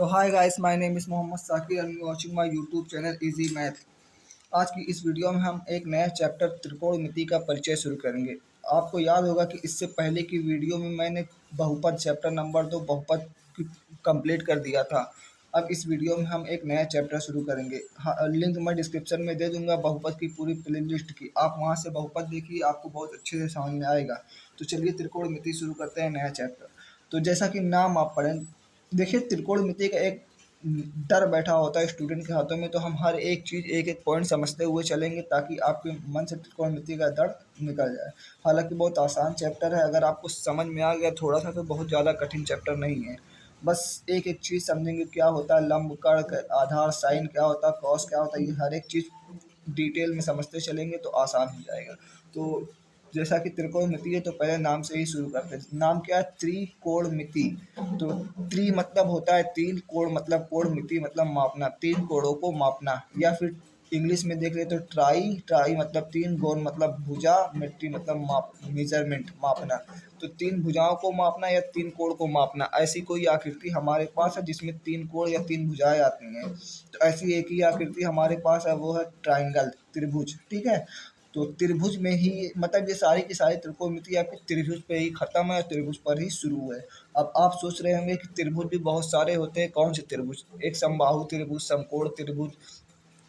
So hi guys, my name is Mohammad Sakir and you watching my YouTube channel Easy Math। आज की इस video में हम एक नया चैप्टर त्रिकोणमिति का परिचय शुरू करेंगे। आपको याद होगा कि इससे पहले की वीडियो में मैंने बहुपद चैप्टर नंबर 2 बहुपद कंप्लीट कर दिया था। अब इस वीडियो में हम एक नया चैप्टर शुरू करेंगे। हाँ, लिंक मैं डिस्क्रिप्शन में दे दूंगा बहुपद की पूरी प्ले लिस्ट की। आप वहाँ से बहुपद देखिए, आपको बहुत अच्छे से समझ में आएगा। तो चलिए त्रिकोणमिति शुरू करते हैं नया चैप्टर। तो जैसा कि नाम आप पढ़ें, देखिए त्रिकोणमिति का एक डर बैठा होता है स्टूडेंट के हाथों में, तो हम हर एक चीज़ एक एक पॉइंट समझते हुए चलेंगे ताकि आपके मन से त्रिकोणमिति का डर निकल जाए। हालांकि बहुत आसान चैप्टर है, अगर आपको समझ में आ गया थोड़ा सा तो बहुत ज़्यादा कठिन चैप्टर नहीं है। बस एक एक चीज़ समझेंगे, क्या होता है लंब, कर्ण, आधार, साइन क्या होता है, कॉस क्या होता है, ये हर एक चीज़ डिटेल में समझते चलेंगे तो आसान हो जाएगा। तो जैसा कि त्रिकोणमिति है तो पहले नाम से ही शुरू करते हैं। नाम क्या है? त्रिकोणमिति। तो त्रि मतलब होता है तीन, कोण मतलब कोण, मिति मतलब मापना, तीन कोणों को मापना। या फिर इंग्लिश में देख रहे तो ट्राई, ट्राई मतलब तीन, गोन मतलब भुजा, मिट्टी मतलब माप, मेजरमेंट मापना। तो तीन भुजाओं को मापना या तीन कोण को मापना, ऐसी कोई आकृति हमारे पास है जिसमें तीन कोण या तीन भुजाएं आती हैं। तो ऐसी एक ही आकृति हमारे पास है, वो है ट्राइंगल, त्रिभुज। ठीक है, तो त्रिभुज में ही मतलब ये सारी की सारी त्रिकोणमिति आपकी त्रिभुज पे ही खत्म है और त्रिभुज पर ही शुरू है। अब आप सोच रहे होंगे कि त्रिभुज भी बहुत सारे होते हैं, कौन से त्रिभुज? एक समबाहु त्रिभुज, समकोण त्रिभुज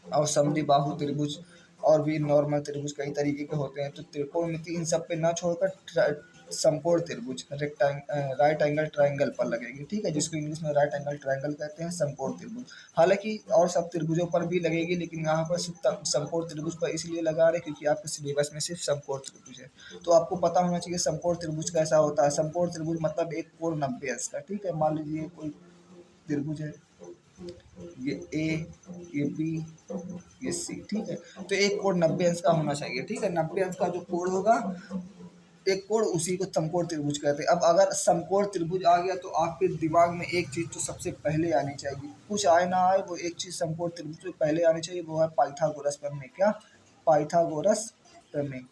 और समद्विबाहु त्रिभुज, और भी नॉर्मल त्रिभुज कई तरीके के होते हैं। तो त्रिकोणमिति इन सब पे ना छोड़कर समकोण त्रिभुज, राइट एंगल ट्रायंगल पर लगेगी। ठीक है, जिसको इंग्लिश में राइट एंगल ट्रायंगल कहते हैं, समकोण त्रिभुज। हालांकि और सब त्रिभुजों पर भी लगेगी, लेकिन यहाँ पर सिर्फ समकोण त्रिभुज पर इसलिए लगा रहे क्योंकि आपके सिलेबस में सिर्फ समकोण त्रिभुज है। तो आपको पता होना चाहिए समकोण त्रिभुज कैसा होता है। समकोण त्रिभुज मतलब एक कोण 90 अंश का। ठीक है, मान लीजिए कोई त्रिभुज है, ये ए, ये बी, ये सी। ठीक है, तो एक कोण 90 अंश का होना चाहिए। ठीक है, 90 अंश का जो कोण होगा एक कोण, उसी को समकोण त्रिभुज कहते हैं। अब अगर समकोण त्रिभुज आ गया तो आपके दिमाग में एक चीज तो सबसे पहले आनी चाहिए, कुछ आए ना आए वो एक चीज समकोण त्रिभुज में पहले आनी चाहिए, वो है पाइथागोरस प्रमेय। क्या? पाइथागोरस प्रमेय।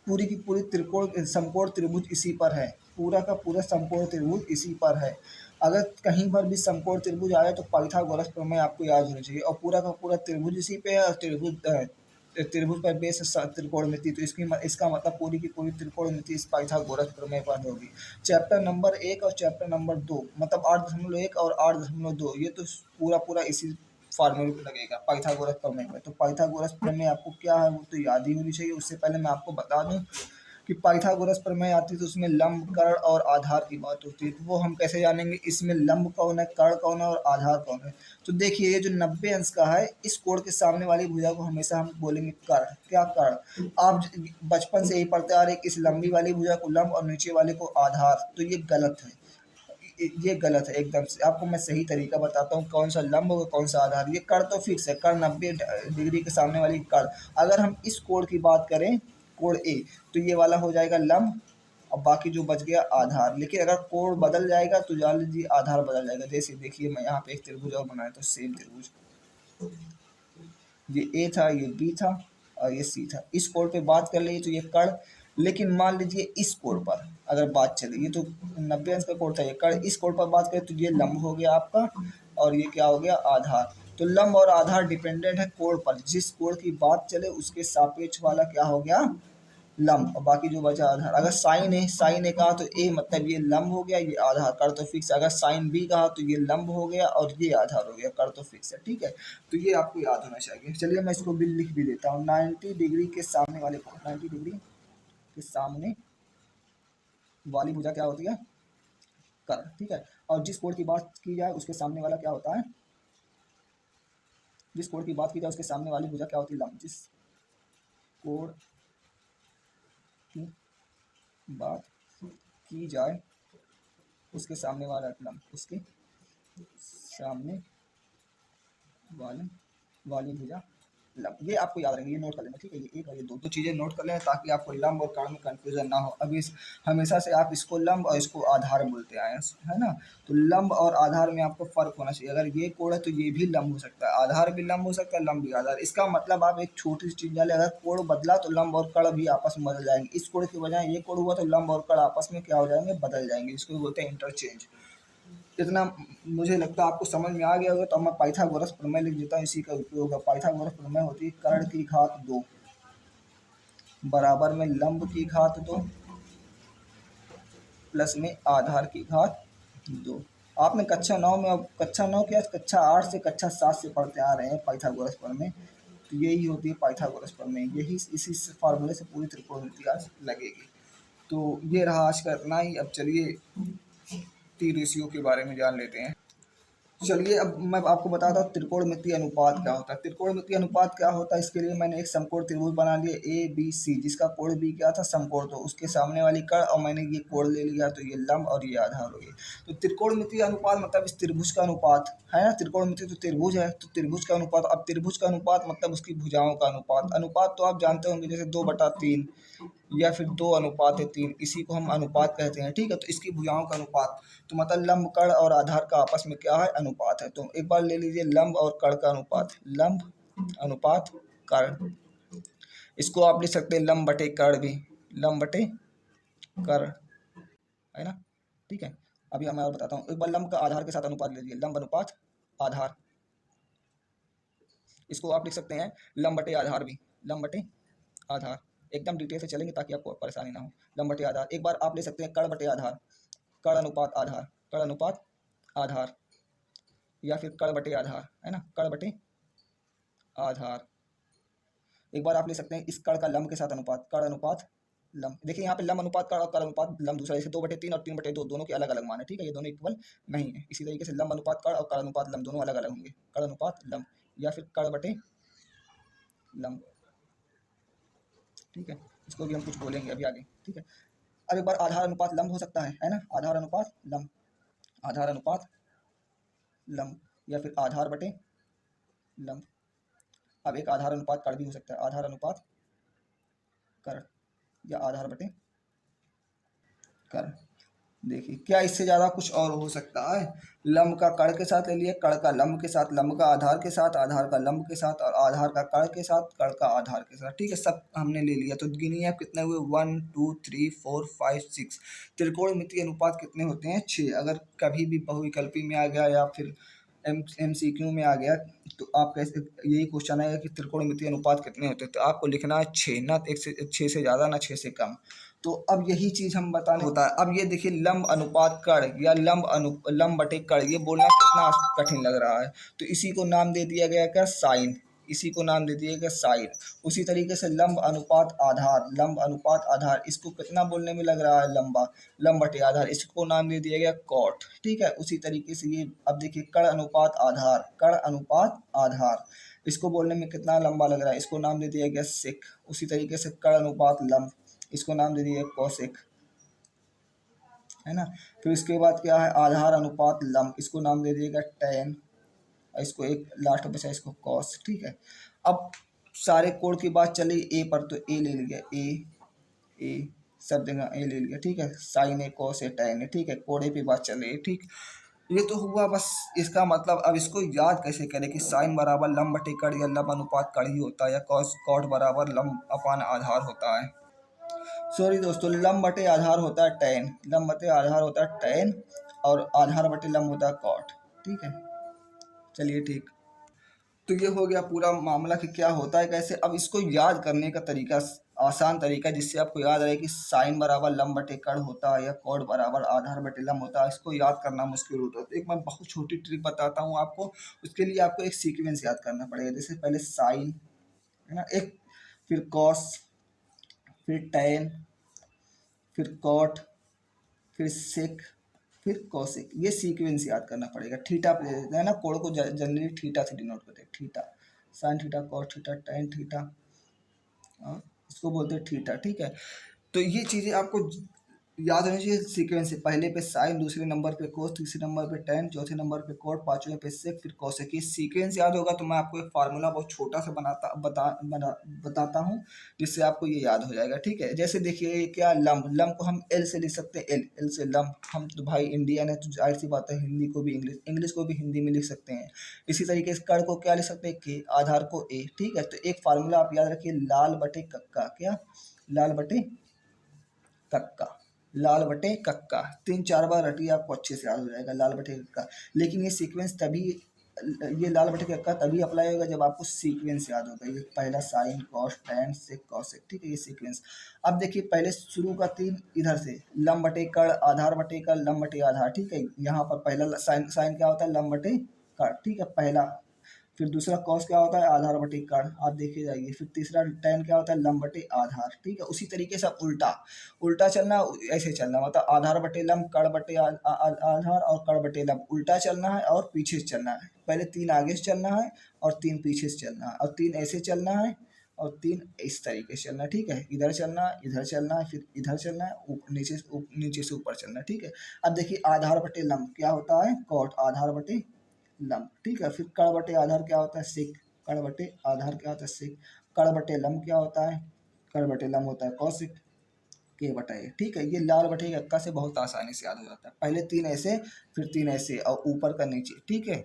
पूरी की पूरी त्रिकोण समकोण त्रिभुज इसी पर है, पूरा का पूरा समकोण त्रिभुज इसी पर है। अगर कहीं पर भी समकोण त्रिभुज आए तो पाइथागोरस प्रमेय आपको याद होना चाहिए, और पूरा का पूरा त्रिभुज इसी पे है, और त्रिभुज पर बेस त्रिकोणमिति। तो इसका मतलब पूरी की पूरी त्रिकोणमिति इस पाइथागोरस प्रमेय पर होगी। चैप्टर नंबर 1 और चैप्टर नंबर 2 मतलब 8.1 और 8.2, ये तो पूरा पूरा इसी फार्मूले पे लगेगा, पाइथागोरस प्रमेय में। तो पाइथागोरस प्रमेय आपको क्या है वो तो याद ही होनी चाहिए। उससे पहले मैं आपको बता दूं कि पाइथागोरस प्रमेय आती है तो उसमें लंब, कर्ण और आधार की बात होती है। तो वो हम कैसे जानेंगे, इसमें लंब कौन है, कर्ण कौन है और आधार कौन है? तो देखिए, ये जो 90 अंश का है, इस कोण के सामने वाली भुजा को हमेशा हम बोलेंगे कर्ण। क्या? कर्ण। आप बचपन से ही पढ़ते आ रहे हैं, इस लंबी वाली भुजा को लंब और नीचे वाले को आधार। तो ये गलत है, ये गलत है एकदम से। आपको मैं सही तरीका बताता हूँ कौन सा लंब होगा कौन सा आधार। ये कर्ण तो फिक्स है, कर्ण 90 डिग्री के सामने वाली कर्ण। अगर हम इस कोण की बात करें, कोण ए, तो ये वाला हो जाएगा लंब और बाकी जो बच गया आधार। लेकिन अगर कोण बदल जाएगा तो जान लीजिए आधार बदल जाएगा। जैसे देखिए मैं यहाँ पे एक त्रिभुज और बनाया तो सेम त्रिभुज, ये ए था, ये बी था और ये सी था। इस कोण पे बात कर लीजिए तो ये कर्ण। लेकिन मान लीजिए इस कोण पर अगर बात चले, ये तो 90 अंश का कोण था, ये कर्ण। इस कोण पर बात करें तो ये लंब हो गया आपका और ये क्या हो गया, आधार। तो लंब और आधार डिपेंडेंट है कोण पर, जिस कोण की बात चले उसके सापेक्ष वाला क्या हो गया, लंब, और बाकी जो बचा आधार। अगर साइन है, साइन ए कहा तो ए मतलब ये लंब हो गया, ये आधार, कर तो फिक्स। अगर साइन बी कहा तो ये लंब हो गया और ये आधार हो गया, कर तो फिक्स है। ठीक है, तो ये आपको याद होना चाहिए। चलिए मैं इसको भी लिख भी देता हूँ। 90 डिग्री के सामने वाले को, 90 डिग्री के सामने वाली भुजा क्या होती है, कर। ठीक है, और जिस कोण की बात की जाए उसके सामने वाला क्या होता है, जिस कोण की बात की जाए उसके सामने वाली भुजा क्या होती है, लंब। जिस कोण की बात की जाए उसके सामने वाला लंब, उसके सामने वाली वाली भुजा लंब। ये आपको याद रहेंगे, ये नोट कर लेना। ठीक है, ये एक और ये दो चीजें नोट कर लेना ताकि आपको लंब और कर्ण में कंफ्यूजन ना हो। अभी हमेशा से आप इसको लंब और इसको आधार बोलते आए हैं, है ना। तो लंब और आधार में आपको फर्क होना चाहिए। अगर ये कोण है तो ये भी लंब हो सकता है, आधार भी लंब हो सकता है, लंब भी आधार। इसका मतलब आप एक छोटी सी चीज डाले, अगर कोण बदला तो लंब और कर्ण भी आपस में बदल जाएंगे। इस कोण की बजाय ये कोण हुआ तो लंब और कर्ण आपस में क्या हो जाएंगे, बदल जाएंगे। इसको बोलते हैं इंटरचेंज। इतना मुझे लगता है आपको समझ में आ गया होगा। तो अब मैं पाइथागोरस प्रमेय लिख देता हूँ, इसी का उपयोग है। पाइथागोरस प्रमेय होती है कर्ण की घात 2 बराबर में लंब की घात 2 प्लस में आधार की घात 2। आपने कक्षा 9 में, अब कक्षा 9 क्या, कक्षा 8 से कक्षा 7 से पढ़ते आ रहे हैं पाइथागोरस प्रमेय। तो यही होती है पाइथागोरस प्रमेय, यही इसी फार्मूले से पूरी त्रिकोणमिति आज लगेगी। तो ये रहा आज का इतना ही। अब चलिए टी रेशियो के बारे में जान लेते हैं। चलिए अब मैं आपको बताता हूँ त्रिकोणमितीय अनुपात क्या होता है। त्रिकोणमितीय अनुपात क्या होता है, इसके लिए मैंने एक समकोण त्रिभुज बना लिया ए बी सी, जिसका कोण भी क्या था, समकोण। तो उसके सामने वाली कर्ण और मैंने ये कोण ले लिया, तो ये लंब और ये आधार हो गई। तो त्रिकोणमितीय अनुपात मतलब इस त्रिभुज का अनुपात है ना। त्रिकोणमितीय तो त्रिभुज है, तो त्रिभुज का अनुपात। अब त्रिभुज का अनुपात मतलब उसकी भुजाओं का अनुपात। अनुपात तो आप जानते होंगे, जैसे 2/3 या फिर 2:3, इसी को हम अनुपात कहते हैं, ठीक है। तो इसकी भुजाओं का अनुपात, तो मतलब लंब कर्ण और आधार का आपस में क्या है, अनुपात है। तो एक बार ले लीजिए लंब और कर्ण का अनुपात, लंब अनुपात कर्ण। इसको आप लिख सकते हैं लंब बटे कर्ण भी, लंब बटे कर्ण, है ना, ठीक है। अभी मैं और बताता हूँ। एक बार लंब का आधार के साथ अनुपात ले लीजिए, लंब अनुपात आधार। इसको आप लिख सकते हैं लंब बटे आधार भी, लंब बटे आधार। एकदम डिटेल से चलेंगे ताकि आपको परेशानी ना हो। लंब बटे आधार। एक बार आप ले सकते हैं कर्ण बटे आधार, कर्ण अनुपात आधार, कर्ण अनुपात आधार, या फिर कर्ण बटे आधार, है ना, कर्ण बटे आधार। एक बार आप ले सकते हैं इस कर्ण का लंब के साथ अनुपात, कर्ण अनुपात लंब। देखिए यहाँ पे लंब अनुपात कर्ण और कर्ण अनुपात लंब दूसरा, जैसे 2/3 और 3/2 दोनों के अलग अलग मान है, ठीक है। ये दोनों इक्वल नहीं है। इसी तरीके से लंब अनुपात कर्ण और कर्ण अनुपात लंब दोनों अलग अलग होंगे, कर्ण अनुपात लंब या फिर कर्ण बटे लंब, ठीक है। इसको भी हम कुछ बोलेंगे अभी आगे, ठीक है। अब एक बार आधार अनुपात लंब हो सकता है ना, आधार अनुपात लंब, आधार अनुपात लंब, या फिर आधार बटे लंब। अब एक आधार अनुपात कर्ण भी हो सकता है, आधार अनुपात कर्ण या आधार बटे कर्ण। देखिए क्या इससे ज़्यादा कुछ और हो सकता है। लंब का कर्ण के साथ ले लिए, कर्ण का लंब के साथ, लंब का आधार के साथ, आधार का लंब के साथ, और आधार का कर्ण के साथ, कर्ण का आधार के साथ, ठीक है। सब हमने ले लिया। तो गिनिए आप कितने हुए, 1 2 3 4 5 6। त्रिकोणमितीय अनुपात कितने होते हैं, 6। अगर कभी भी बहुविकल्पी में आ गया या फिर MCQ में आ गया, तो आप कैसे, यही क्वेश्चन आएगा कि त्रिकोणमितीय अनुपात कितने होते हैं, तो आपको लिखना है 6, ना 6 से ज़्यादा ना 6 से कम। तो अब यही चीज़ हम बताने होता है। अब ये देखिए लंब अनुपात कर्ण या लंब बटे कर्ण, ये बोलना कितना कठिन लग रहा है। तो इसी को नाम दे दिया गया क्या, साइन। इसी को नाम दे दिया गया साइन। उसी तरीके से लंब अनुपात आधार, लंब अनुपात आधार, इसको कितना बोलने में लग रहा है, लंबा, लंब बटे आधार, इसको नाम दे दिया गया कॉट, ठीक है। उसी तरीके से ये अब देखिए कर्ण अनुपात आधार, कर्ण अनुपात आधार, इसको बोलने में कितना लंबा लग रहा है, इसको नाम दे दिया गया सेक। उसी तरीके से कर्ण अनुपात लंब, इसको नाम दे दिया कौशिक, है ना। फिर इसके बाद क्या है, आधार अनुपात लंब, इसको नाम दे दिएगा टैन, और इसको एक लास्ट बचा इसको कॉस, ठीक है। अब सारे कोण की बात चली ए पर, तो ए ले लिया, ए सब जगह ए ले लिया, ठीक है। Sign A, cos A, tan A, ठीक है। कोड़े पे बात चल रही है, ठीक। ये तो हुआ बस इसका मतलब। अब इसको याद कैसे करें कि साइन बराबर लंब बटे कर्ण या लंब अनुपात कर्ण ही होता है, या कॉस कॉट बराबर लंब अपान आधार होता है। सॉरी दोस्तों, लंब बटे आधार होता है टैन, लंब बटे आधार होता है टैन, और आधार बटे लंब होता है कॉट, ठीक है। चलिए ठीक। तो ये हो गया पूरा मामला कि क्या होता है कैसे। अब इसको याद करने का तरीका, आसान तरीका, जिससे आपको याद रहे कि साइन बराबर लंब बटे कर्ण होता है या कॉट बराबर आधार बटे लंब होता है, इसको याद करना मुश्किल होता है। तो एक मैं बहुत छोटी ट्रिक बताता हूँ आपको। उसके लिए आपको एक सीक्वेंस याद करना पड़ेगा। जैसे पहले साइन, है ना, एक, फिर कॉस, फिर टैन, फिर कॉट, फिर सेक, फिर कौशिक। ये सीक्वेंस याद करना पड़ेगा। थीटा पे देते हैं ना, कोण को जनरली थीटा से डिनोट करते हैं, theta, sine theta, cos theta, tan theta, और इसको बोलते हैं थीटा, ठीक है। तो ये चीज़ें आपको याद होनी चाहिए सीक्वेंस से। पहले पे साइन, दूसरे नंबर पे कोस, तीसरे नंबर पे टैन, चौथे नंबर पे कॉट, पांचवें पे सेक, फिर कौशिक। ये सीक्वेंस याद होगा तो मैं आपको एक फार्मूला बहुत छोटा सा बताता हूँ, जिससे आपको ये याद हो जाएगा, ठीक है। जैसे देखिए क्या, लंब, लंब को हम एल से लिख सकते हैं, एल से लंब। हम तो भाई इंडियन है, तो जाहिर सी बात है हिंदी को भी इंग्लिश, इंग्लिश को भी हिंदी में लिख सकते हैं। इसी तरीके से कर्ण को क्या लिख सकते हैं, के, आधार को ए, ठीक है। तो एक फार्मूला आप याद रखिए, लाल बटे कक्का, क्या, लाल बटे कक्का, लाल बटे कक्का, 3-4 बार रटिए आपको अच्छे से याद हो जाएगा लाल बटे कक्का। लेकिन ये सीक्वेंस तभी, ये लाल बटे कक्का तभी अप्लाई होगा जब आपको सीक्वेंस याद होगा। ये पहला sine cos tan sec cosec, ठीक है, ये सीक्वेंस। अब देखिए पहले शुरू का 3 इधर से लंब बटे कड़ आधार बटे कड़ लंब बटे आधार, ठीक है। यहाँ पर पहला साइन साइन क्या होता है, लंब बटे कड़, ठीक है, पहला। फिर दूसरा कॉस क्या होता है, आधार बटे कड़, आप देखे जाइए। फिर तीसरा टैन क्या होता है, लंब बटे आधार, ठीक है। उसी तरीके से अब उल्टा उल्टा चलना, ऐसे चलना, मतलब आधार बटे लंब कड़ बटे आधार और कड़ बटे लंब, उल्टा चलना है और पीछे से चलना है। पहले 3 आगे से चलना है और 3 पीछे से चलना है और 3 ऐसे चलना है और 3 इस तरीके से चलना है, ठीक है। इधर चलना है, इधर चलना है, फिर इधर चलना है, नीचे से ऊपर चलना है, ठीक है। अब देखिए आधार बटे लंब क्या होता है, कॉट आधार बटे लंब, ठीक है। फिर कड़ बटे आधार क्या होता है, सेक, कड़ बटे आधार क्या होता है, सेक। कड़ बटे लंब क्या होता है, कड़ बटे लंब होता है कौशिक के बटा ए, ठीक है। ये लाल बटे अक्का से बहुत आसानी से याद हो जाता है। पहले 3 ऐसे, फिर 3 ऐसे और ऊपर का नीचे, ठीक है।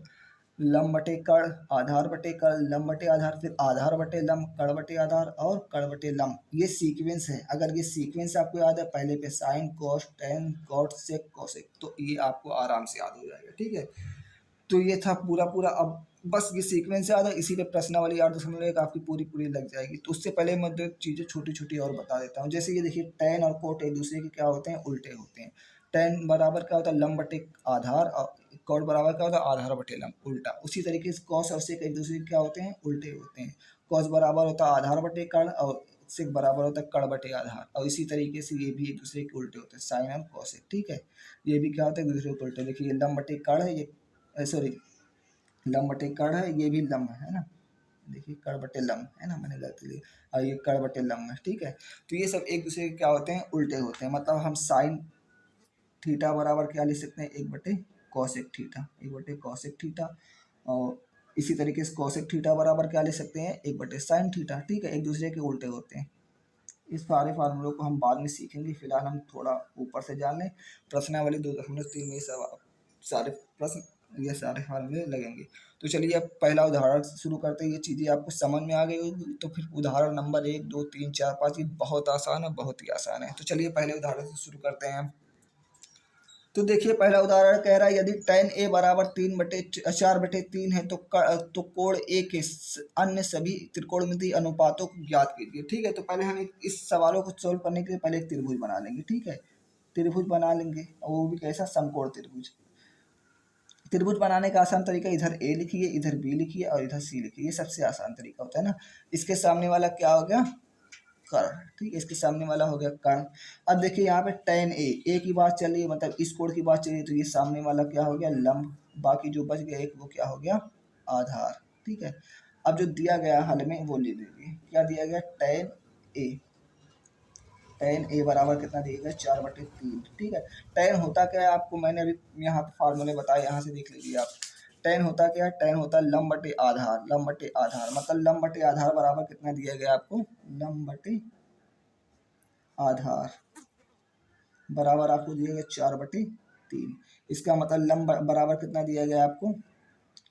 लंब बटे कड़ आधार बटे कड़ लंब बटे आधार, फिर आधार बटे लंब कड़ बटे आधार और कड़ बटे लंब, ये सीक्वेंस है। अगर ये सीक्वेंस आपको याद है, पहले पे sine cos tan cot sec cosec, तो ये आपको आराम से याद हो जाएगा, ठीक है। तो ये था पूरा पूरा। अब बस ये सीक्वेंस याद है, इसी पे प्रश्नावली 8.1 आपकी पूरी पूरी लग जाएगी। तो उससे पहले मैं 2 चीज़ें छोटी छोटी और बता देता हूँ। जैसे ये देखिए टैन और कोट एक दूसरे के क्या होते हैं, उल्टे होते हैं। टैन बराबर क्या होता है, लंब बटे आधार, और कोट बराबर क्या होता है, आधार बटे लंब, उल्टा। उसी तरीके से कॉस और सेक एक दूसरे के क्या होते हैं, उल्टे होते हैं। कॉस बराबर होता है आधार बटे कड़ और सेक बराबर होता है कड़ बटे आधार, और इसी तरीके से ये भी एक दूसरे के उल्टे होते हैं, साइन और कॉसेक, ठीक है। ये भी क्या होता है, एक दूसरे के उल्टे। देखिए ये लंब बटे कड़ है, ये सॉरी लंब बटे कड़ है, ये भी लंब है ना, देखिए कड़ बटे लंब है ना, मैंने गलती ली, और ये कड़ बटे लंब है, ठीक है। तो ये सब एक दूसरे के क्या होते हैं, उल्टे होते हैं। मतलब हम साइन थीटा बराबर क्या लिख सकते हैं, 1 बटे कॉसेक थीटा, 1 बटे कॉसेक थीटा। और इसी तरीके से कॉसेक थीटा बराबर क्या लिख सकते हैं, 1 बटे साइन थीटा, ठीक है। एक दूसरे के उल्टे होते हैं। इस सारे फार्मूलों को हम बाद में सीखेंगे, फिलहाल हम थोड़ा ऊपर से जान लें। प्रश्नावली 2.3 में सारे प्रश्न, ये सारे फार्मूले लगेंगे। तो चलिए अब पहला उदाहरण से शुरू करते हैं। ये चीज़ें आपको समझ में आ गई होगी, तो फिर उदाहरण नंबर 1, 2, 3, 4, 5 ये बहुत आसान है, बहुत ही आसान है। तो चलिए पहले उदाहरण से शुरू करते हैं। तो देखिए पहला उदाहरण कह रहा है यदि tan a बराबर 4/3 है तो कोण a के अन्य सभी त्रिकोणमितीय अनुपातों को ज्ञात कीजिए, ठीक है। तो पहले हम इस सवालों को सॉल्व करने के लिए पहले एक त्रिभुज बना लेंगे, ठीक है। त्रिभुज बना लेंगे और वो भी कैसा, समकोण त्रिभुज। त्रिभुज बनाने का आसान तरीका, इधर a लिखिए, इधर b लिखिए और इधर c लिखिए, ये सबसे आसान तरीका होता है ना। इसके सामने वाला क्या हो गया, कर्ण, ठीक है। इसके सामने वाला हो गया कर्ण। अब देखिए यहाँ पे tan a की बात चल रही है, मतलब इस कोण की बात चल रही है, तो ये सामने वाला क्या हो गया, लंब। बाकी जो बच गया एक, वो क्या हो गया, आधार, ठीक है। अब जो दिया गया हल में वो ले लीजिए, क्या दिया गया, tan a बराबर कितना दिया गया, 4/3, ठीक है। tan होता क्या है, आपको मैंने अभी यहाँ पे फार्मूले बताए, यहाँ से देख लीजिए आप। tan होता क्या है, tan होता है लंब बटे आधार, लंब बटे आधार, मतलब लंब बटे आधार बराबर कितना दिया गया आपको, लंब बटे आधार बराबर आपको दिया गया 4/3। इसका मतलब लंब बराबर कितना दिया गया आपको,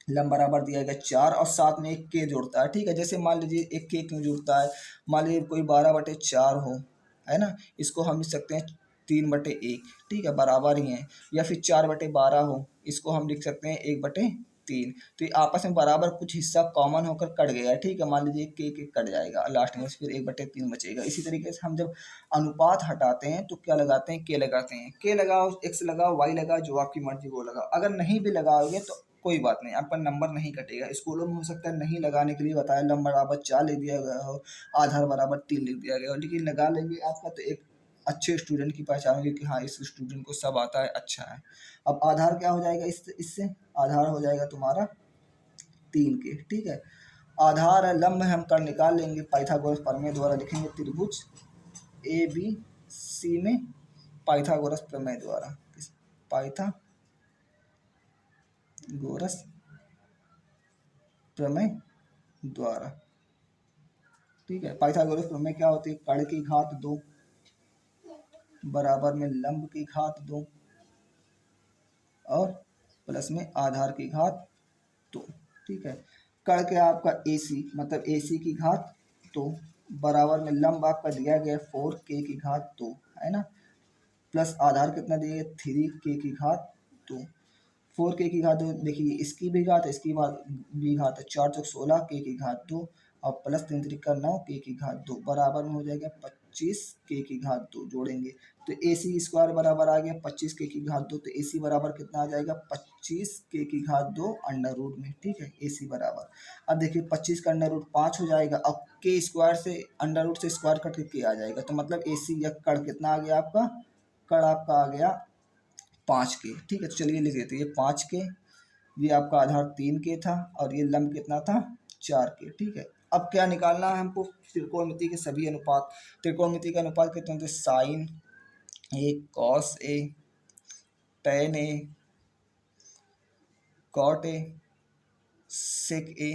लंब बराबर दिया गया 4 और साथ में एक के जुड़ता है, ठीक है। जैसे मान लीजिए एक के क्यों जुड़ता है, मान लीजिए कोई 12/4 हो, है ना, इसको हम लिख सकते हैं 3/1, ठीक है, बराबर ही है। या फिर 4/12 हो, इसको हम लिख सकते हैं 1/3। तो ये आपस में बराबर, कुछ हिस्सा कॉमन होकर कट गया है, ठीक है। मान लीजिए के कट जाएगा लास्ट में, फिर 1/3 बचेगा। इसी तरीके से हम जब अनुपात हटाते हैं तो क्या लगाते हैं, के लगाते हैं। के लगाओ, एक्स लगाओ, वाई लगाओ, जो आपकी मर्जी वो लगाओ। अगर नहीं भी लगाओगे तो कोई बात नहीं, आपका नंबर नहीं कटेगा। स्कूलों में हो सकता है नहीं लगाने के लिए बताया, लंब बराबर 4 लिख दिया गया हो, आधार बराबर 3 लिख दिया गया हो, लेकिन लगा लेंगे आपका तो एक अच्छे स्टूडेंट की पहचान होगी कि हाँ इस स्टूडेंट को सब आता है, अच्छा है। अब आधार क्या हो जाएगा, इससे आधार हो जाएगा तुम्हारा 3 के, ठीक है। आधार है, लंब है, हम कर निकाल लेंगे, पाइथागोरस प्रमेय द्वारा लिखेंगे त्रिभुज ए बी सी में पाइथागोरस प्रमेय द्वारा, पाइथागोरस प्रमेय द्वारा, ठीक है। पाइथागोरस प्रमेय क्या होती है, कर्ण की घात 2 बराबर में लंब की घात 2 और प्लस में आधार की घात 2, ठीक है। कर्ण के आपका AC, मतलब AC की घात 2 बराबर में लंब आपका दिया गया 4K की घात 2, है ना। प्लस आधार कितना दिए 3 k की घात 2, 4 k की घात 2, देखिए इसकी भी घात इसकी भी घात है, 4 × 16 k की घात 2 और प्लस 3 × 9 k की घात 2 बराबर में हो जाएगा 25 k की घात 2। जोड़ेंगे तो AC² बराबर आ गया 25 k की घात 2, तो AC बराबर कितना आ जाएगा 25 k की घात 2 अंडर रूट में। ठीक है, AC बराबर, अब देखिए 25 का अंडर रूट 5 हो जाएगा, अब k² से अंडर रूट से स्क्वायर कट के k आ जाएगा, तो मतलब AC या कड़ कितना आ गया आपका, कड़ आपका आ गया 5 k। ठीक है, तो चलिए लिख देते हैं, ये 5 k, ये आपका आधार 3 k था और ये लंब कितना था 4 k। ठीक है, अब क्या निकालना है हमको, त्रिकोणमिति के सभी अनुपात। त्रिकोणमिति का अनुपात कितने होते हैं, sine A, cos A, tan A, cot A, sec A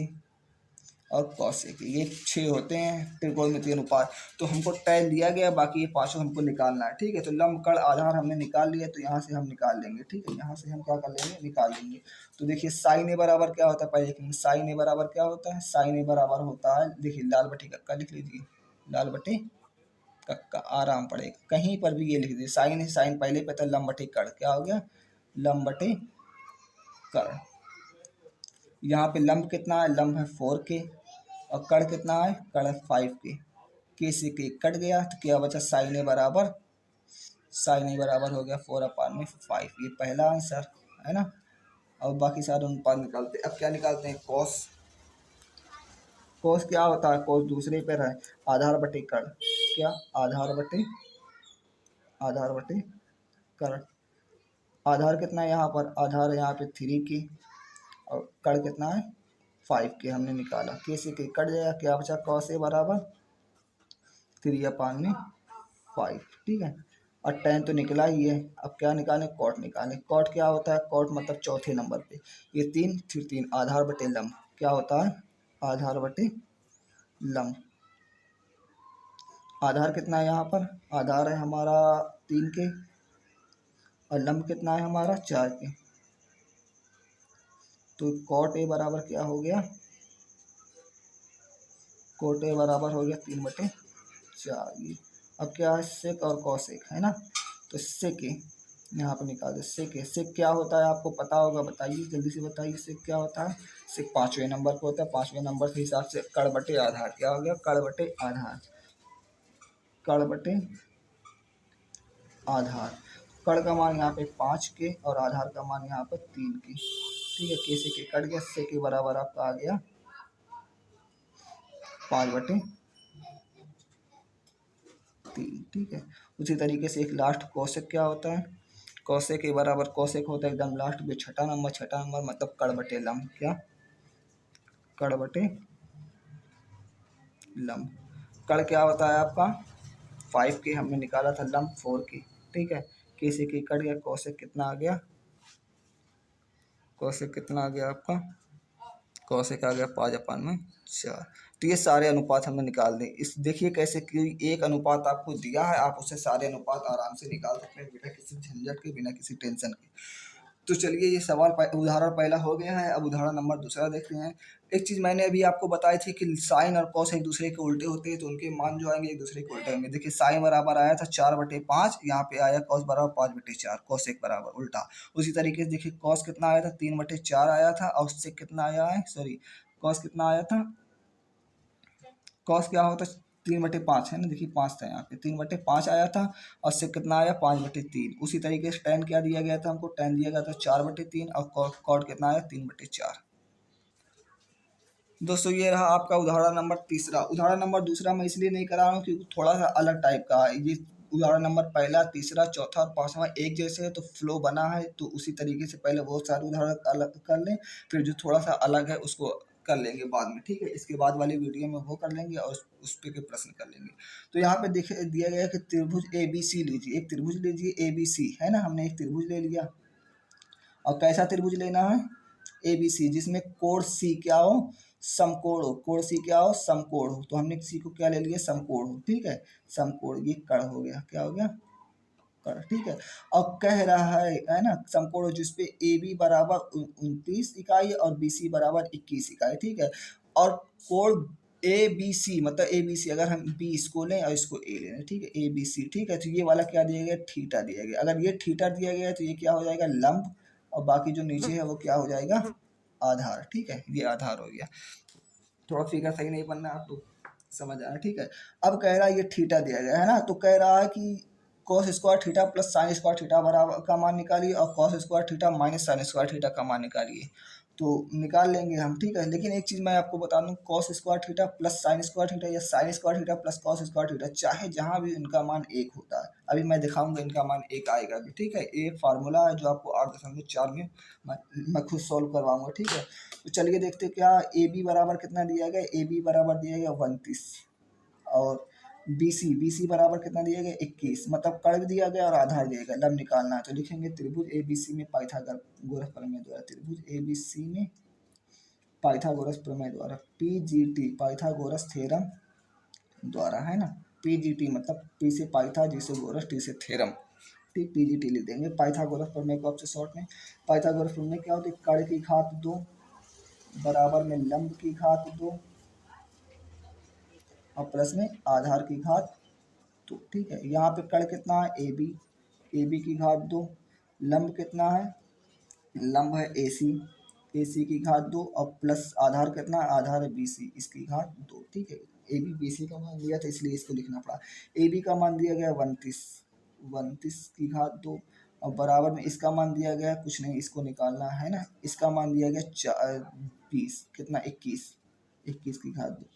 और कॉसेक ए, ये 6 होते हैं त्रिकोणमितीय अनुपात। तो हमको tan दिया गया, बाकी ये पांचों हमको निकालना है। ठीक है, तो लंब कड़ आधार हमने निकाल लिया, तो यहाँ से हम निकाल लेंगे। ठीक है, यहाँ से हम क्या कर लेंगे, निकाल लेंगे। तो देखिए साइन ए बराबर क्या होता है, पहले देखेंगे साइन ए बराबर क्या होता है। साइन ए बराबर होता है, देखिए लाल बटे कक्का लिख लीजिए, लाल बटे कक्का आराम पड़ेगा, कहीं पर भी ये लिख दीजिए। साइन है, साइन पहले पता है, लंब बटे कड़ क्या हो गया, लंब बटे कड़। यहाँ पे लंब कितना है, लंब है 4 k और कड़ कितना है, कड़ है 5 k। k से k कट गया तो क्या बचा, साइन ए बराबर, साइन ए बराबर हो गया 4/5। ये पहला आंसर है ना। अब बाकी सारे अनुपात निकालते हैं। अब क्या निकालते हैं, कॉस। कॉस क्या होता है, कॉस दूसरे पर है, आधार बटे कड़, क्या आधार बटे कड़। आधार कितना है यहाँ पर, आधार है यहाँ पे 3 k और कड़ कितना है 5 k हमने निकाला। k से k कट जाएगा, क्या बचा, कॉस ए बराबर 3/5। ठीक है, और tan तो निकला ही है। अब क्या निकालें, कॉट निकालें। कॉट क्या होता है, कॉट मतलब चौथे नंबर पे, ये 3 फिर 3, आधार बटे लंब क्या होता है, आधार बटे लंब। आधार कितना है यहाँ पर, आधार है हमारा 3 k और लंब कितना है हमारा 4 k। तो कॉट ए बराबर क्या हो गया, कॉट ए बराबर हो गया 3/4। अब क्या है, सेक और कॉसेक है ना, तो सेक यहाँ पर निकाल दे। सेक क्या होता है आपको पता होगा, बताइए जल्दी से बताइए, सेक क्या होता है। सेक 5वें नंबर पर होता है, 5वें नंबर के हिसाब से कड़ बटे आधार क्या हो गया, कड़ बटे आधार, कड़ बटे आधार। कड़ का मान यहाँ पे 5 k और आधार का मान यहाँ पर 3 k। ठीक है, k से k कट गया, से के बराबर आपका आ गया 5/3। ठीक है, उसी तरीके से एक लास्ट कौशिक क्या होता है, कौशिक के बराबर कौशिक होता है एकदम लास्ट में, छठा नंबर मतलब कड़ बटे लंब, क्या कड़ बटे लंब। कड़ क्या होता है आपका 5 k हमने निकाला था, लंब 4 k। ठीक है, k से k कट गया, कौशिक कितना आ गया, कौशिक कितना आ गया आपका, कौशिक आ गया 5/4। तो ये सारे अनुपात हमने निकाल दिए। इस देखिए कैसे कि एक अनुपात आपको दिया है, आप उससे सारे अनुपात आराम से निकाल सकते हैं बिना किसी झंझट के, बिना किसी टेंशन के। तो चलिए ये उदाहरण पहला हो गया है। अब उदाहरण नंबर दूसरा देखते हैं। एक चीज़ मैंने अभी आपको बताई थी कि साइन और कॉस एक दूसरे के उल्टे होते हैं, तो उनके मान जो आएंगे एक दूसरे के उल्टे होंगे। देखिए साइन बराबर आया था 4/5, यहाँ पे आया कॉस बराबर 5/4, कॉस एक बराबर उल्टा। उसी तरीके से देखिए कॉस कितना आया था 3/4 आया था, और सेक कितना आया है, सॉरी कॉस कितना आया था, कॉस क्या होता है 3/5 है ना, देखिए 5 था यहाँ पे, 3/5 आया था और से कितना आया 5/3। उसी तरीके से tan क्या दिया गया था हमको, tan दिया गया था 4/3 और कॉट कितना आया 3/4। दोस्तों ये रहा आपका उदाहरण नंबर तीसरा। उदाहरण नंबर दूसरा मैं इसलिए नहीं करा रहा हूँ क्योंकि थोड़ा सा अलग टाइप का है। ये उदाहरण नंबर पहला, तीसरा, चौथा और पांचवा एक जैसे है, तो फ्लो बना है, तो उसी तरीके से पहले बहुत सारे उदाहरण अलग कर लें, फिर जो थोड़ा सा अलग है उसको कर लेंगे बाद में। ठीक है, इसके बाद वाली वीडियो में वो कर लेंगे और उस पे के प्रश्न कर लेंगे। तो यहाँ पे देखिए दिया गया है कि त्रिभुज ABC लीजिए, एक त्रिभुज लीजिए ABC है ना, हमने एक त्रिभुज ले लिया। और कैसा त्रिभुज लेना है, ABC, जिसमें कोण C क्या हो, समकोण हो, कोण C क्या हो, समकोण हो। तो हमने C को क्या ले लिया, समकोण हो। ठीक है, समकोण, ये कड़ हो गया, क्या हो गया, कड़। ठीक है, अब कह रहा है ना समकोण हो जिसपे AB बराबर 29 इकाई और BC बराबर 21 इकाई। ठीक है, और कोण ए बी सी मतलब ए बी सी, अगर हम बी इसको लें और इसको ए लें, ठीक है, ए बी सी, ठीक है, तो ये वाला क्या दिया गया, थीटा दिया गया। अगर ये थीटा दिया गया है तो ये क्या हो जाएगा, लंब, और बाकी जो नीचे है वो क्या हो जाएगा, आधार, ठीक है, ये आधार हो गया। थोड़ा फिगर सही नहीं बनना, आप लोग समझ आया, ठीक है। अब कह रहा है ये थीटा दिया गया है ना, तो कह रहा है कि cos square theta plus sine square theta बराबर का मान निकालिए, और cos square theta minus sine square theta का मान निकालिए। तो निकाल लेंगे हम, ठीक है। लेकिन एक चीज़ मैं आपको बता दूं, cos square theta plus sine square theta या sine square theta plus cos square theta, चाहे जहाँ भी इनका मान एक होता है, अभी मैं दिखाऊंगा इनका मान एक आएगा भी, ठीक है। ये फार्मूला है जो आपको 8.4 में मैं खुद सॉल्व करवाऊंगा, ठीक है। तो चलिए देखते क्या, ए बी बराबर कितना दिया गया, ए बी बराबर दिया गया 29, और बी सी बराबर कितना दिया गया 21, मतलब कर्व दिया गया और आधार दिया गया, लंब निकालना है। तो लिखेंगे त्रिभुज ए बी सी में पाइथागोरस प्रमेय द्वारा, त्रिभुज ए बी सी में पाइथागोरस प्रमेय द्वारा, पीजीटी पाइथागोरस थ्योरम द्वारा, है ना। पीजीटी मतलब पी से पाइथा, जी से गोरस, टी से थ्योरम, ठीक, पीजीटी लिख देंगे। पाइथागोरस प्रमेय को आपसे शॉर्ट में, पाइथागोरस प्रमेय क्या होती है, कर्ण की घात 2 बराबर में लंब की घात 2 और प्लस में आधार की घात 2, ठीक है। यहाँ पे कर्ण कितना है, ए बी की घात 2, लंब कितना है, लंब है ए सी की घात 2, और प्लस आधार कितना है, आधार है बी सी, इसकी घात 2, ठीक है। ए बी बी सी का मान दिया था इसलिए इसको लिखना पड़ा। ए बी का मान दिया गया 29 की घात 2, और बराबर में इसका मान दिया गया कुछ नहीं, इसको निकालना है ना, इसका मान दिया गया 20, कितना 21 की घात 2,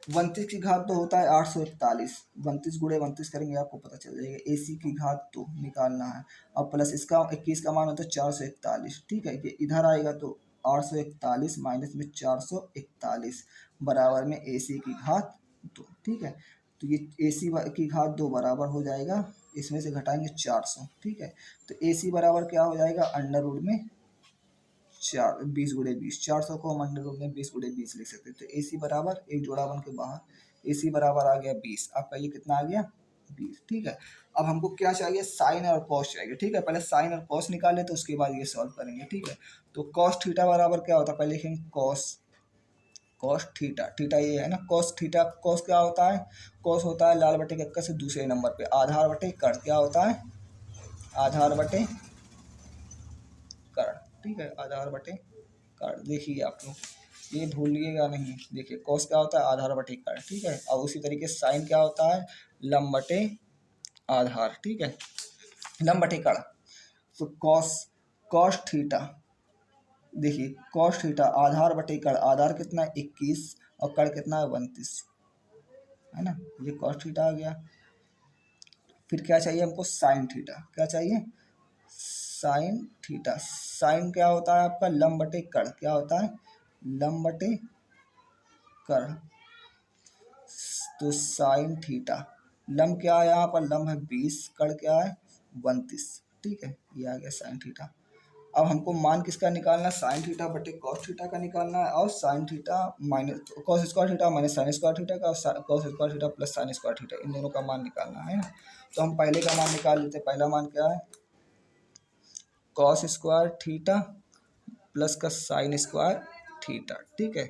29 की घात 2 होता है 841, 29 गुणे 29 करेंगे आपको पता चल जाएगा। ए सी की घात 2 निकालना है, और प्लस इसका 21 का मान होता है 441, ठीक है। ये इधर आएगा तो 841 माइनस में 441 बराबर में ए सी की घात 2, ठीक है। तो ये ए सी की घात 2 बराबर हो जाएगा, इसमें से घटाएंगे 400, ठीक है। तो ए सी बराबर क्या हो जाएगा, अंडर रूट में 20 गुणे 20, 400 को हम अंडर रूट में 20 गुणे 20 लिख सकते हैं। तो ए सी बराबर एक जोड़ा बन के बाहर, ए सी बराबर आ गया 20, आपका ये कितना आ गया 20, ठीक है। अब हमको क्या चाहिए, साइन और कॉस चाहिए, ठीक है। पहले साइन और कॉस निकाले तो उसके बाद ये सॉल्व करेंगे, ठीक है। तो कॉस थीटा बराबर क्या होता है, पहले लिखेंगे कॉस थीटा, थीटा ये है ना, कॉस थीटा, कॉस क्या होता है, कॉस होता है लाल बटे कक्का से दूसरे नंबर पे आधार बटे कर्ण, क्या होता है, आधार बटे कर्ण, ठीक है, आधार बटे कर्ण। देखिए आप लोग ये भूलिएगा नहीं, देखिए कॉस क्या होता है, आधार बटे कर्ण, ठीक है। और उसी तरीके से साइन क्या होता है, लंब बटे आधार, ठीक है, लंब बटे कर्ण। तो कॉस थीटा, देखिए कॉस थीटा आधार बटे कर्ण, आधार कितना है 21 और कर्ण कितना है 29, है ना, ये कॉस थीटा आ गया। फिर क्या चाहिए हमको, साइन थीटा, क्या चाहिए, साइन थीटा, साइन क्या होता है आपका, लंब बटे कर्ण, क्या होता है, लंब बटे कर्ण। तो साइन थीटा, लंब क्या है यहाँ पर, लंब है 20, कर्ण क्या है 29, ठीक है, ये आ गया साइन थीटा। अब हमको मान किसका निकालना है, साइन थीटा बटे कॉस थीटा का निकालना है, और sine theta minus cos square theta minus sine square theta का, और cos square theta plus sine square theta, इन दोनों का मान निकालना है ना। तो हम पहले का मान निकाल लेते हैं। पहला मान क्या है, कॉस स्क्वायर थीटा प्लस का साइन स्क्वायर थीटा, ठीक है।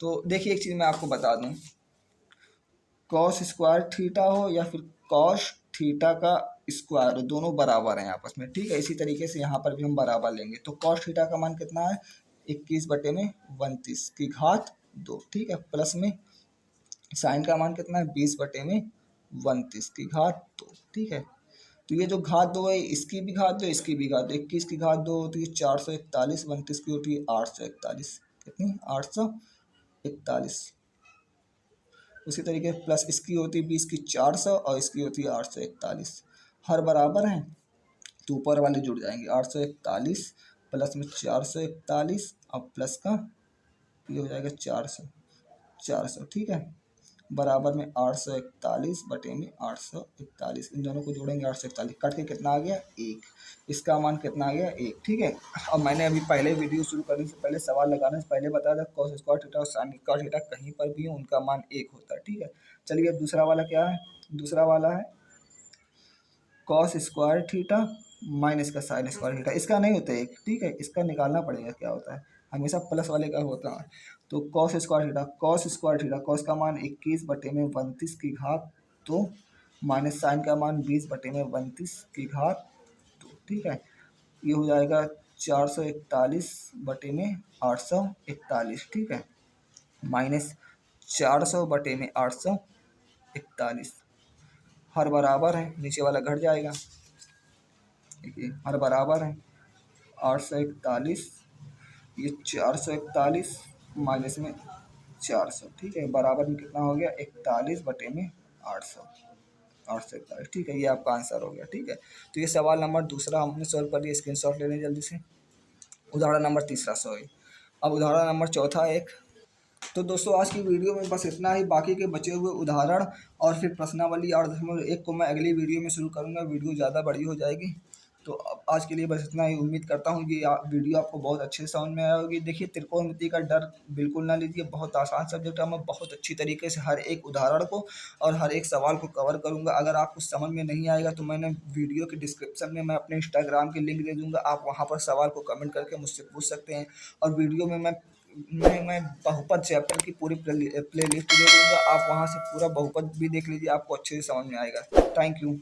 तो देखिए एक चीज़ मैं आपको बता दूं, कॉस स्क्वायर थीटा हो या फिर कॉस थीटा का स्क्वायर, दोनों बराबर हैं आपस में, ठीक है। इसी तरीके से यहाँ पर भी हम बराबर लेंगे। तो कॉस थीटा का मान कितना है, 21 बटे में 29 की घात 2, ठीक है, प्लस में साइन का मान कितना है 20 बटे में 29 की घात 2, ठीक है। तो ये जो घात 2 है, इसकी भी घात 2, इसकी भी घात 2, 21 की घात 2 होती है 441, 29 की होती है 841, कितनी 841। उसी तरीके प्लस इसकी होती है 20 की 400 और इसकी होती है 841, हर बराबर हैं तो ऊपर वाले जुड़ जाएंगे, 841 प्लस में 441 और प्लस का ये हो जाएगा 400, ठीक है, बराबर में 841 बटे में 841, इन दोनों को जोड़ेंगे 841, कट के कितना आ गया 1, इसका मान कितना आ गया 1, ठीक है। अब मैंने अभी पहले वीडियो शुरू करने से पहले, सवाल लगाने से पहले बताया था, कॉस स्क्वायर थीटा और साइन स्क्वायर थीटा कहीं पर भी हो उनका मान 1 होता है, ठीक है। चलिए अब दूसरा वाला क्या है, दूसरा वाला है कॉस स्क्वायर थीटा माइनस का साइन स्क्वायर थीटा, इसका नहीं होता है 1, ठीक है, इसका निकालना पड़ेगा क्या होता है, हमेशा प्लस वाले का होता है। तो cos square theta, cos square theta, cos का मान 21 बटे में 32 की घात 2 माइनस साइन का मान 20 बटे में 32 की घात 2। ठीक है, ये हो जाएगा 441 बटे में 841। ठीक है, माइनस 400 बटे में 841। हर बराबर है, नीचे वाला घट जाएगा। देखिए हर बराबर है 841, ये 441 माइनस में 400। ठीक है, बराबर में कितना हो गया 41 बटे में 800, 841। ठीक है, ये आपका आंसर हो गया। ठीक है, तो ये सवाल नंबर दूसरा हमने सॉल्व कर लिया, स्क्रीनशॉट ले लें जल्दी से। उदाहरण नंबर तीसरा, सॉरी। अब उदाहरण नंबर चौथा एक। तो दोस्तों आज की वीडियो में बस इतना ही। बाकी के बचे हुए उदाहरण और फिर प्रश्नावली 8.1 को मैं अगली वीडियो में शुरू करूँगा। वीडियो ज़्यादा बड़ी हो जाएगी। तो अब आज के लिए बस इतना ही। उम्मीद करता हूँ कि वीडियो आपको बहुत अच्छे से समझ में आया होगी। देखिए त्रिकोणमिति का डर बिल्कुल ना लीजिए, बहुत आसान सब्जेक्ट है। मैं बहुत अच्छी तरीके से हर एक उदाहरण को और हर एक सवाल को कवर करूँगा। अगर आपको समझ में नहीं आएगा तो मैंने वीडियो के डिस्क्रिप्शन में मैं अपने इंस्टाग्राम की लिंक दे दूँगा, आप वहाँ पर सवाल को कमेंट करके मुझसे पूछ सकते हैं। और वीडियो में मैं बहुपद चैप्टर की पूरी प्ले लिस्ट दे दूँगा, आप वहाँ से पूरा बहुपद भी देख लीजिए, आपको अच्छे से समझ में आएगा। Thank you.